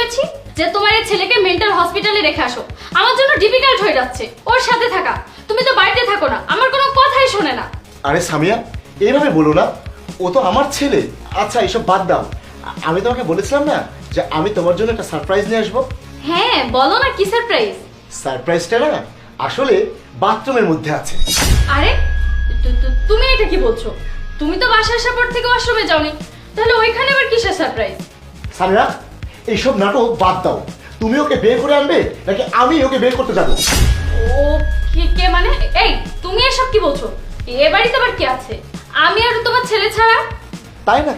বলেছি যে তোমার এই ছেলেকে মেন্টাল হসপিটালে রেখে আসো। আমার জন্য ডিফিকাল্ট হয়ে যাচ্ছে ওর সাথে থাকা। তুমি তো বাড়িতে থাকো না, আমার কোনো কথাই শোনে না। আরে সামিয়া, এইভাবে বলো না, ও তো আমার ছেলে। আচ্ছা এসব বাদ দাও, আমি তোমাকে বলেছিলাম না যে আমি তোমার জন্য একটা সারপ্রাইজ নিয়ে আসবো। হ্যাঁ বলো না, কি সারপ্রাইজ? সারপ্রাইজটা না আসলে বাথরুমের মধ্যে আছে। আরে তুমি এটা কি বলছো? তুমি তো বাসা আসার পর থেকে ওয়াশরুমে যাওনি, তাহলে ওইখানে আবার কিসের সারপ্রাইজ? সামিয়া, এইসব নাটক বাদ দাও। তুমি ওকে বের করে আনবে নাকি আমি ওকে বের করতে যাবো? ও কে মানে? এই তুমি এসব কি বলছো? এ বাড়িতে আবার কি আছে? আমি আর তোমার ছেলে ছাড়া? তাই না?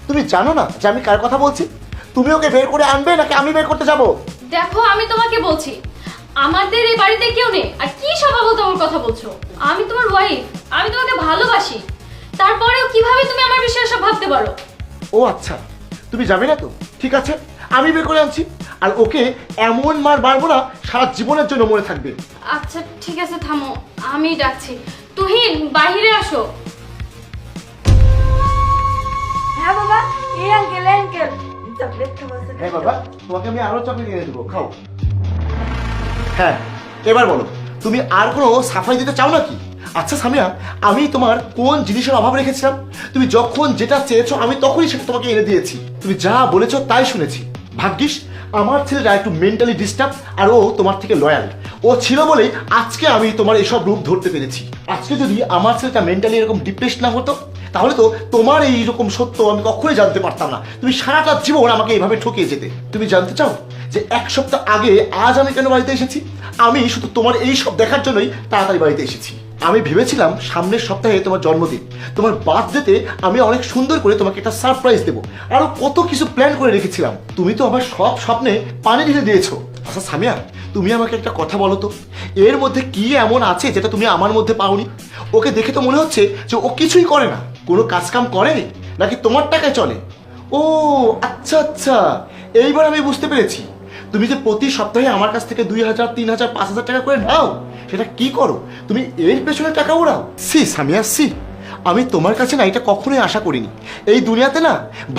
তুমি জানো না যে আমি কার কথা বলছি? তুমি ওকে বের করে আনবে নাকি আমি বের করতে যাবো? দেখো আমি তোমাকে বলছি, আমাদের এই বাড়িতে কেউ নেই, আর কি স্বভাব তোমার কথা বলছো? আমি তোমার ওয়াইফ, আমি তোমাকে ভালোবাসি, তারপরেও কিভাবে তুমি আমার বিষয়ে সব ভাবতে পারো? ও আচ্ছা, তুমি যাবে না তো? ঠিক আছে, আমি বের করে আনছি। আর ওকে এমন মার মারবো না সারা জীবনের জন্য মনে থাকবে। আচ্ছা ঠিক আছে, থামো, আমি ডাকছি। তুহিন বাইরে আসো। হ্যাঁ বাবা, এই আঙ্কেল চকলেট খাবো? হ্যাঁ বাবা, তোমাকে আমি আরো চকলেট এনে দেবো, খাও। হ্যাঁ, এবার বলো, তুমি আর কোনো সাফাই দিতে চাও নাকি? আচ্ছা সামিয়া, আমি তোমার কোন জিনিসের অভাব রেখেছিলাম? তুমি যখন যেটা চেয়েছো আমি তখনই সেটা তোমাকে এনে দিয়েছি। তুমি যা বলেছো তাই শুনেছি। ভাগ্যিস আমার ছেলেটা একটু মেন্টালি ডিস্টার্ব, আর ও তোমার থেকে লয়াল। ও ছিল বলেই আজকে আমি তোমার এসব রূপ ধরতে পেরেছি। আজকে যদি আমার ছেলেটা মেন্টালি এরকম ডিপ্রেশন না হতো, তাহলে তো তোমার এইরকম সত্য আমি কখনোই জানতে পারতাম না। তুমি সারাটা জীবন আমাকে এইভাবে ঠকিয়ে যেতে। তুমি জানতে চাও যে এক সপ্তাহ আগে আজ আমি কেন বাড়িতে এসেছি? আমি শুধু তোমার এই সব দেখার জন্যই তাড়াতাড়ি বাড়িতে এসেছি। আমি ভেবেছিলাম সামনের সপ্তাহে তোমার জন্মদিন, তোমার বার্থডেতে আমি অনেক সুন্দর করে তোমাকে একটা সারপ্রাইজ দেবো। আরো কত কিছু প্ল্যান করে রেখেছিলাম। তুমি তো আমার সব স্বপ্নে পানি ঢেলে দিয়েছো। আচ্ছা সামিয়া, তুমি আমাকে একটা কথা বলো তো, এর মধ্যে কি এমন আছে যেটা তুমি আমার মধ্যে পাওনি? ওকে দেখে তো মনে হচ্ছে যে ও কিছুই করে না, কোনো কাজকাম করে নাকি তোমার টাকায় চলে। ও আচ্ছা আচ্ছা, এইবার আমি বুঝতে পেরেছি। তুমি যে প্রতি সপ্তাহে আমার কাছ থেকে 2000, 3000, 5000 টাকা করে নাও, সেটা কি করো? তুমি এর পেছনে টাকা ওড়াও? সি সামিয়া সি, আমি তোমার কাছে না এটা কখনোই আশা করিনি। এই দুনিয়াতে না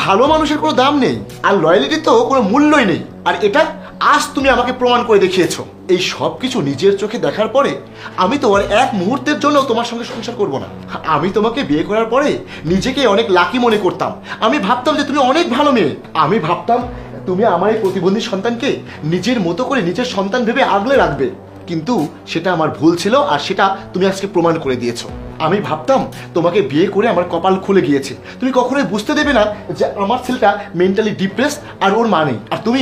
ভালো মানুষের কোনো দাম নেই, আর লয়ালিটির তো কোনো মূল্যই নেই। আর এটা আজ তুমি আমাকে প্রমাণ করে দেখিয়েছো। এই সব কিছু নিজের চোখে দেখার পরে আমি তো আর এক মুহূর্তের জন্য তোমার সঙ্গে সংসার করব না। আমি তোমাকে বিয়ে করার পরে নিজেকে অনেক লাকি মনে করতাম। আমি ভাবতাম যে তুমি অনেক ভালো মেয়ে। আমি ভাবতাম তুমি আমার এই প্রতিবন্ধী সন্তানকে নিজের মতো করে নিজের সন্তান ভেবে আগলে রাখবে। কিন্তু সেটা আমার ভুল ছিল, আর সেটা তুমি আজকে প্রমাণ করে দিয়েছো। আমি ভাবতাম তোমাকে বিয়ে করে আমার কপাল খুলে গিয়েছে। তুমি কখনোই বুঝতে দেবে না যে আমার ছেলেটা মেন্টালি ডিপ্রেস আর ওর মা নেই। আর তুমি